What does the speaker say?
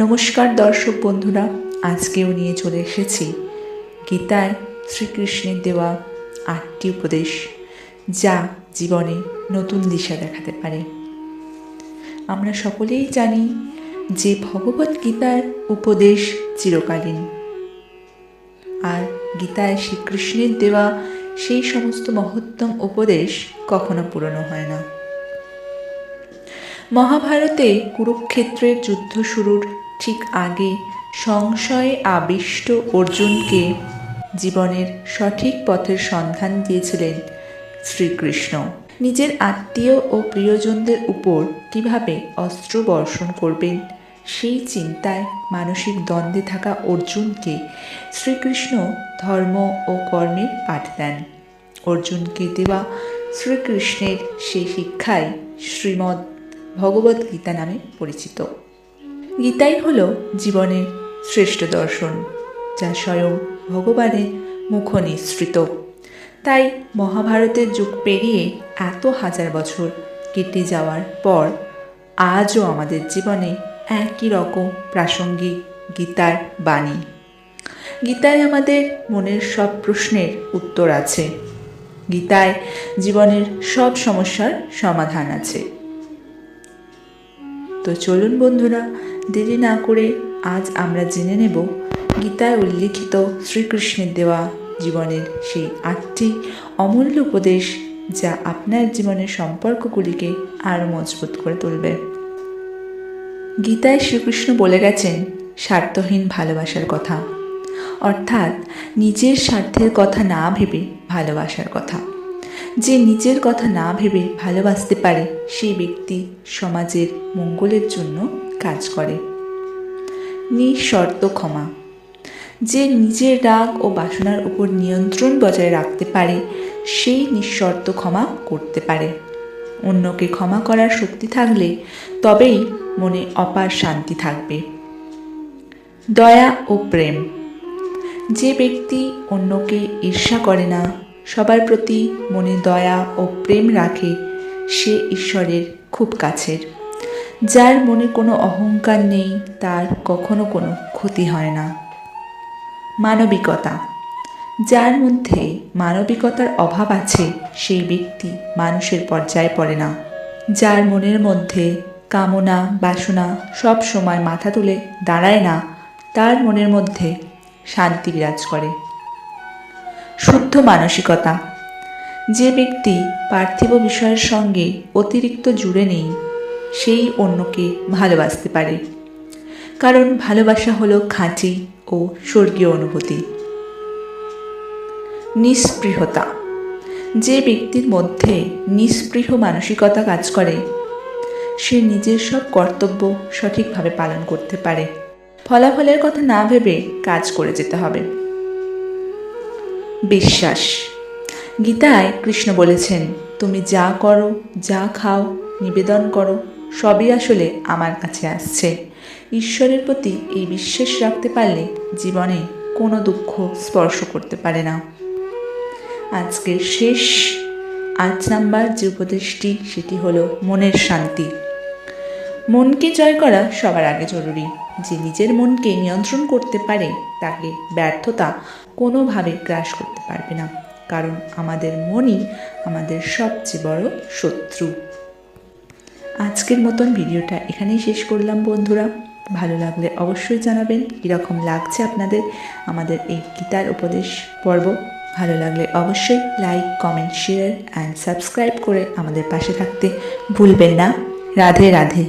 নমস্কার দর্শক বন্ধুরা, আজকেও নিয়ে চলে এসেছি গীতায় শ্রীকৃষ্ণের দেওয়া 8টি উপদেশ, যা জীবনে নতুন দিশা দেখাতে পারে। আমরা সকলেই জানি যে ভগবদ্গীতার উপদেশ চিরকালীন, আর গীতায় শ্রীকৃষ্ণের দেওয়া সেই সমস্ত মহত্তম উপদেশ কখনো পুরনো হয় না। মহাভারতে কুরুক্ষেত্রের যুদ্ধ শুরুর ঠিক আগে সংশয়ে আবিষ্ট অর্জুনকে জীবনের সঠিক পথের সন্ধান দিয়েছিলেন শ্রীকৃষ্ণ। নিজের আত্মীয় ও প্রিয়জনদের উপর কিভাবে অস্ত্র বর্ষণ করবেন সেই চিন্তায় মানসিক দ্বন্দ্বে থাকা অর্জুনকে শ্রীকৃষ্ণ ধর্ম ও কর্মের পাঠ দেন। অর্জুনকে দেওয়া শ্রীকৃষ্ণের সেই শিক্ষাই শ্রীমদ্ ভগবদ্গীতা নামে পরিচিত। গীতাই হল জীবনের শ্রেষ্ঠ দর্শন, যা স্বয়ং ভগবানের মুখ নিঃসৃত। তাই মহাভারতের যুগ পেরিয়ে এত হাজার বছর কেটে যাওয়ার পর আজও আমাদের জীবনে একই রকম প্রাসঙ্গিক গীতার বাণী। গীতায় আমাদের মনের সব প্রশ্নের উত্তর আছে। গীতায় জীবনের সব সমস্যার সমাধান আছে। তো চলুন বন্ধুরা, দেরি না করে আজ আমরা জেনে নেব গীতায় উল্লিখিত শ্রীকৃষ্ণের দেওয়া জীবনের সেই 8টি অমূল্য উপদেশ, যা আপনার জীবনের সম্পর্কগুলিকে আরও মজবুত করে তুলবে। গীতায় শ্রীকৃষ্ণ বলে গেছেন স্বার্থহীন ভালোবাসার কথা, অর্থাৎ নিজের স্বার্থের কথা না ভেবে ভালোবাসার কথা। যে নিজের কথা না ভেবে ভালোবাসতে পারে সেই ব্যক্তি সমাজের মঙ্গলের জন্য কাজ করে। নিঃশর্ত ক্ষমা। যে নিজের রাগ ও বাসনার উপর নিয়ন্ত্রণ বজায় রাখতে পারে সেই নিঃশর্ত ক্ষমা করতে পারে। অন্যকে ক্ষমা করার শক্তি থাকলে তবেই মনে অপার শান্তি থাকবে। দয়া ও প্রেম। যে ব্যক্তি অন্যকে ঈর্ষা করে না, সবার প্রতি মনে দয়া ও প্রেম রাখে, সে ঈশ্বরের খুব কাছের। যার মনে কোনো অহংকার নেই, তার কখনো কোনো ক্ষতি হয় না। মানবিকতা। যার মধ্যে মানবিকতার অভাব আছে সেই ব্যক্তি মানুষের পর্যায়ে পড়ে না। যার মনের মধ্যে কামনা বাসনা সব সময় মাথা তুলে দাঁড়ায় না, তার মনের মধ্যে শান্তি বিরাজ করে। শুদ্ধ মানসিকতা। যে ব্যক্তি পার্থিব বিষয়ের সঙ্গে অতিরিক্ত জুড়ে নেই, সেই অন্যকে ভালোবাসতে পারে, কারণ ভালোবাসা হলো খাঁটি ও স্বর্গীয় অনুভূতি। নিস্পৃহতা। যে ব্যক্তির মধ্যে নিস্পৃহ মানসিকতা কাজ করে, সে নিজের সব কর্তব্য সঠিকভাবে পালন করতে পারে। ফলাফলের কথা না ভেবে কাজ করে যেতে হবে। বিশ্বাস। গীতায় কৃষ্ণ বলেছেন, তুমি যা করো, যা খাও, নিবেদন করো, সবই আসলে আমার কাছে আসছে। ঈশ্বরের প্রতি এই বিশ্বাস রাখতে পারলে জীবনে কোনো দুঃখ স্পর্শ করতে পারে না। আজকের শেষ 8 নাম্বার যে উপদেশটি, সেটি হলো মনের শান্তি। মনকে জয় করা সবার আগে জরুরি। যে নিজের মনকে নিয়ন্ত্রণ করতে পারে তাকে ব্যর্থতা কোনোভাবে গ্রাস করতে পারবে না, কারণ আমাদের মনই আমাদের সবচেয়ে বড় শত্রু। আজকের মতন ভিডিওটা এখানেই শেষ করলাম বন্ধুরা। ভালো লাগলে অবশ্যই জানাবেন কীরকম লাগছে আপনাদের আমাদের এই গীতার উপদেশ পর্ব। ভালো লাগলে অবশ্যই like, comment, share and subscribe করে আমাদের পাশে থাকতে ভুলবেন না। রাধে রাধে।